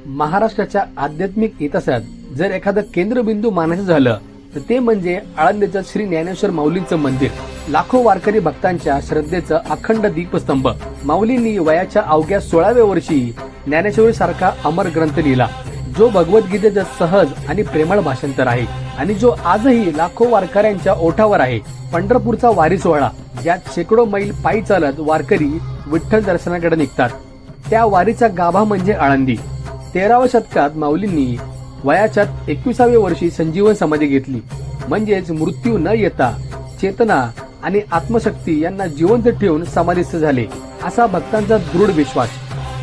महाराष्ट्राच्या आध्यात्मिक इतिहासात जर एखादं केंद्रबिंदू मानायचं झालं तर ते म्हणजे आळंदीचं श्री ज्ञानेश्वर माऊलींचं मंदिर. लाखो वारकरी भक्तांच्या श्रद्धेचं अखंड दीपस्तंभ. माऊलींनी वयाच्या अवघ्या 16व्या वर्षी ज्ञानेश्वरी सारखा अमर ग्रंथ लिहिला, जो भगवद्गीतेचं सहज आणि प्रेमळ भाषांतर आहे आणि जो आजही लाखो वारकऱ्यांच्या ओठावर आहे. पंढरपूरचा वारी सोहळा, ज्यात शेकडो मैल पायी चालत वारकरी विठ्ठल दर्शनाकडे निघतात, त्या वारीचा गाभा म्हणजे आळंदी. 13व्या शतकात माऊलींनी वयाच्या 21व्या वर्षी संजीवन समाधी घेतली, म्हणजेच मृत्यू न येता चेतना आणि आत्मशक्ती यांना जिवंत ठेवून समाधीस्थ झाले, असा भक्तांचा दृढ विश्वास.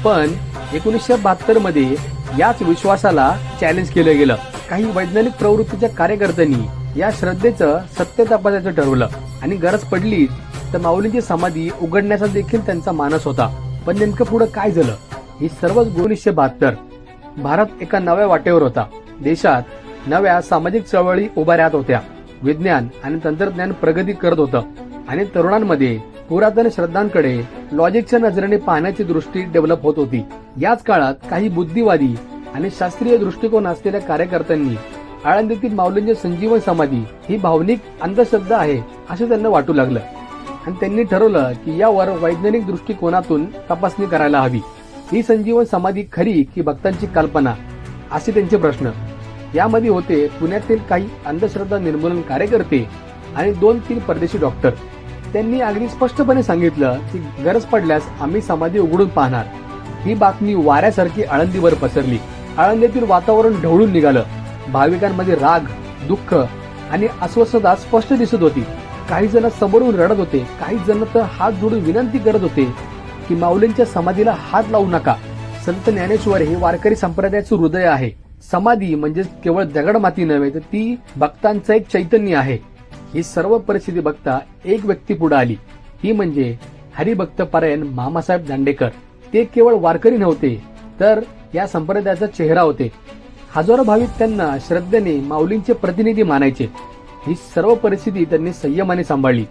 पण 1972 मध्ये याच विश्वासाला चॅलेंज केलं गेलं. काही वैज्ञानिक प्रवृत्तीच्या कार्यकर्त्यांनी या श्रद्धेचं सत्य तपासायचं ठरवलं आणि गरज पडली तर माऊलींची समाधी उघडण्याचा देखील त्यांचा मानस होता. पण नेमकं पुढे काय झालं ही सर्वच 1972 भारत एका नव्या वाटेवर होता. देशात नव्या सामाजिक चळवळी उभा राहत होत्या. विज्ञान आणि तंत्रज्ञान प्रगती करत होतं आणि तरुणांमध्ये पुरातन श्रद्धांकडे लॉजिकच्या नजरेने पाहण्याची दृष्टी डेव्हलप होत होती. याच काळात काही बुद्धिवादी आणि शास्त्रीय दृष्टिकोन असलेल्या कार्यकर्त्यांनी आळंदीतील माऊलींची संजीवन समाधी ही भावनिक अंधश्रद्धा आहे असं त्यांना वाटू लागलं आणि त्यांनी ठरवलं की यावर वैज्ञानिक दृष्टिकोनातून तपासणी करायला हवी. ही संजीवन समाधी खरी की भक्तांची कल्पना, असे त्यांचे प्रश्न. यामध्ये होते पुण्यातील काही अंधश्रद्धा निर्मूलन कार्यकर्ते आणि 2-3 परदेशी डॉक्टर. त्यांनी अगदी स्पष्टपणे सांगितलं की गरज पडल्यास आम्ही समाधी उघडून पाहणार. ही बातमी वाऱ्यासारखी आळंदीवर पसरली. आळंदीतील वातावरण ढवळून निघालं. भाविकांमध्ये राग, दुःख आणि अस्वस्थता स्पष्ट दिसत होती. काही जण समोरून रडत होते, काही जण तर हात जोडून विनंती करत होते की माऊलींच्या समाधीला हात लावू नका. संत ज्ञानेश्वर हे वारकरी संप्रदायाचं हृदय आहे. समाधी म्हणजे केवळ दगडमाती नव्हे तर ती भक्तांचं एक चैतन्य आहे. ही सर्व परिस्थिती बघता एक व्यक्ती पुढे आली. ही म्हणजे हरिभक्त परायण मामासाहेब दांडेकर. ते केवळ वारकरी नव्हते तर या संप्रदायाचा चेहरा होते. हजारो भाविक त्यांना श्रद्धेने माऊलींचे प्रतिनिधी मानायचे. ही सर्व परिस्थिती त्यांनी संयमाने सांभाळली.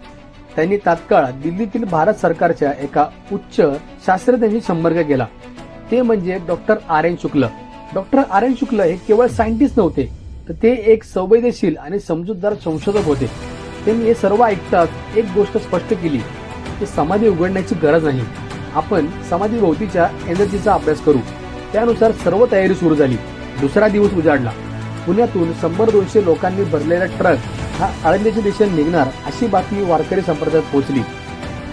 त्यांनी तात्काळ दिल्लीतील भारत सरकारच्या एका उच्च शास्त्रज्ञांशी संपर्क केला. ते म्हणजे डॉक्टर आर एन शुक्ल. डॉक्टर आर एन शुक्ल हे केवळ सायंटिस्ट नव्हते तर ते एक संवेदनशील आणि समजूतदार संशोधक होते. त्यांनी हे सर्व ऐकताच एक गोष्ट स्पष्ट केली की समाधी उघडण्याची गरज नाही, आपण समाधी भोवतीच्या एनर्जीचा अभ्यास करू. त्यानुसार सर्व तयारी सुरू झाली. दुसरा दिवस उजाडला. पुण्यातून 100-200 लोकांनी भरलेला ट्रक हा आळंदीच्या दिशेने निघणार अशी बातमी वारकरी संप्रदायात पोहोचली.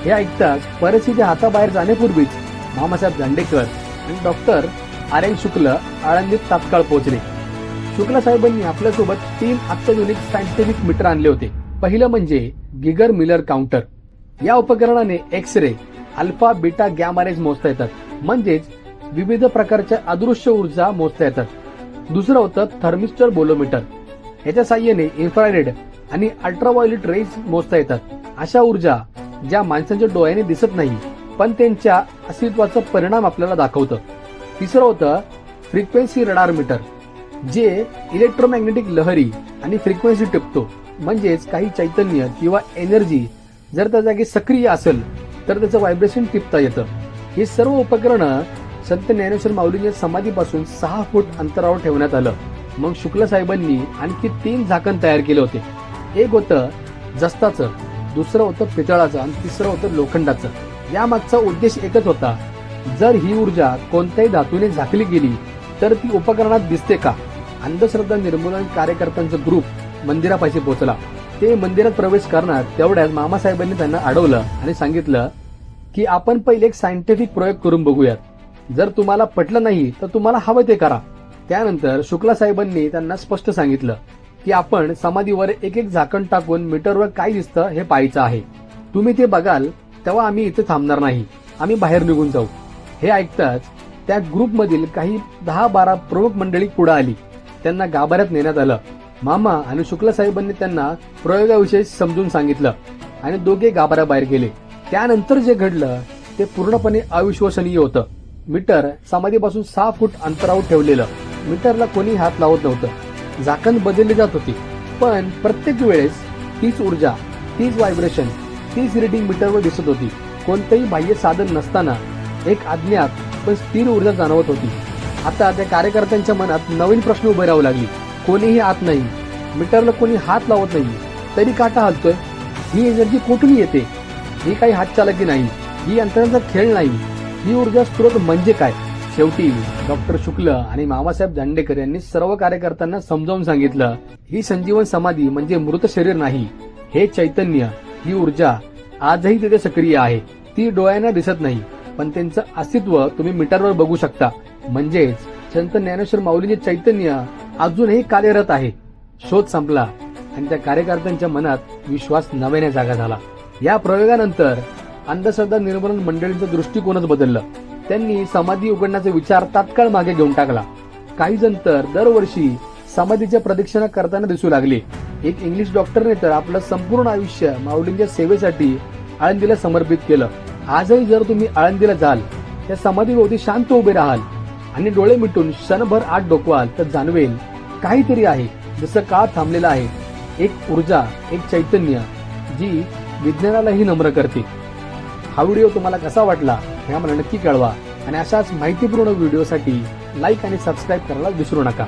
हे ऐकताच परिस्थिती हाताबाहेर जाण्यापूर्वीच मामासाहेब दांडेकर आणि डॉक्टर आर एन शुक्ल आळंदीत तात्काळ पोहोचले. शुक्ला साहेबांनी आपल्यासोबत 3 अत्याधुनिक सायंटिफिक मीटर आणले होते. पहिलं म्हणजे गिगर मिलर काउंटर. या उपकरणाने X-ray, alpha, beta, gamma rays मोजता येतात, म्हणजेच विविध प्रकारच्या अदृश्य ऊर्जा मोजता येतात. दुसरं होतं थर्मिस्टर बोलोमीटर. याच्या साह्याने इन्फ्रारेड आणि अल्ट्राव्हायोलेट रेज मोजता येतात. अशा ऊर्जा ज्या माणसांच्या डोळ्याने दिसत नाही पण त्यांच्या अस्तित्वाचा परिणाम आपल्याला दाखवतं. तिसरं होतं फ्रिक्वेन्सी रडार मीटर, जे इलेक्ट्रोमॅग्नेटिक लहरी आणि फ्रिक्वेन्सी टिपतो, म्हणजेच काही चैतन्य किंवा एनर्जी जर त्या जागी सक्रिय असेल तर त्याचं व्हायब्रेशन टिपता येतं. ही सर्व उपकरणं संत ज्ञानेश्वर माऊलींच्या समाधीपासून 6 फूट अंतरावर ठेवण्यात आलं. मग शुक्ल साहेबांनी आणखी 3 झाकण तयार केले होते. एक होतं जस्ताचं, दुसरं होतं पितळाचं आणि तिसरं होतं लोखंडाचं. यामागचा उद्देश एकच होता, जर ही ऊर्जा कोणत्याही धातूने झाकली गेली तर ती उपकरणात दिसते का. अंधश्रद्धा निर्मूलन कार्यकर्त्यांचा ग्रुप मंदिरापाशी पोहोचला. ते मंदिरात प्रवेश करणार तेवढ्यात मामासाहेबांनी त्यांना अडवलं आणि सांगितलं की आपण पहिले एक सायंटिफिक प्रयोग करून बघूयात. जर तुम्हाला पटलं नाही तर तुम्हाला हवं ते करा. त्यानंतर शुक्ला साहेबांनी त्यांना स्पष्ट सांगितलं की आपण समाधीवर एक झाकण टाकून मीटरवर काय दिसतं हे पाहायचं आहे. तुम्ही ते बघाल तेव्हा आम्ही इथे थांबणार नाही, आम्ही बाहेर निघून जाऊ. हे ऐकताच त्या ग्रुपमधील काही 10-12 प्रमुख मंडळी पुढे आली. त्यांना गाभाऱ्यात नेण्यात आलं. मामा आणि शुक्ला साहेबांनी त्यांना प्रयोगाविषयी समजून सांगितलं आणि दोघे गाभाऱ्याबाहेर गेले. त्यानंतर जे घडलं ते पूर्णपणे अविश्वसनीय होतं. मीटर समाधीपासून 6 फूट अंतरावर ठेवलेलं. मीटरला कोणी हात लावत नव्हतं. झाकण बदलले जात होते पण प्रत्येक वेळेस तीच ऊर्जा, तीच व्हायब्रेशन, तीच रिडिंग मीटरवर दिसत होती. कोणतेही बाह्य साधन नसताना एक अज्ञात पण स्थिर ऊर्जा जाणवत होती. आता त्या कार्यकर्त्यांच्या मनात नवीन प्रश्न उभे राहू लागली. कोणीही आत नाही, मीटरला कोणी हात लावत नाही, तरी काटा हलतोय. ही एनर्जी कुठून येते? ही काही हातचालकी नाही, ही यंत्रणाचा खेळ नाही. ही ऊर्जा स्रोत म्हणजे काय? शेवटी डॉक्टर शुक्ल आणि मामासाहेब दांडेकर यांनी सर्व कार्यकर्त्यांना समजावून सांगितलं, ही संजीवन समाधी म्हणजे मृत शरीर नाही. हे चैतन्य, ही ऊर्जा आजही तिथे सक्रिय आहे. ती डोळ्यांना दिसत नाही, पण त्यांचं अस्तित्व तुम्ही मीटरवर बघू शकता. म्हणजेच संत ज्ञानेश्वर माऊलींचे चैतन्य अजूनही कार्यरत आहे. शोध संपला आणि त्या कार्यकर्त्यांच्या मनात विश्वास नव्याने जागा झाला. या प्रयोगानंतर अंधश्रद्धा निर्मूलन मंडळींचं दृष्टिकोनच बदललं. त्यांनी समाधी उघडण्याचा विचार तात्काळ मागे घेऊन टाकला. काही जण तर दरवर्षी समाधीच्या प्रदक्षिणा करताना दिसू लागले. एक इंग्लिश डॉक्टरने तर आपलं संपूर्ण आयुष्य माऊलींच्या सेवेसाठी आळंदीला समर्पित केलं. आजही जर तुम्ही आळंदीला जाल, त्या समाधीभोवती शांत उभे राहाल आणि डोळे मिटून क्षणभर आत डोकवाल तर जाणवेल काहीतरी आहे, जसं काळ थांबलेला आहे. एक ऊर्जा, एक चैतन्य, जी विज्ञानालाही नम्र करते. हा व्हिडिओ तुम्हाला कसा वाटला हे आम्हाला नक्की कळवा आणि अशाच माहितीपूर्ण व्हिडिओसाठी लाईक आणि सबस्क्राईब करायला विसरू नका.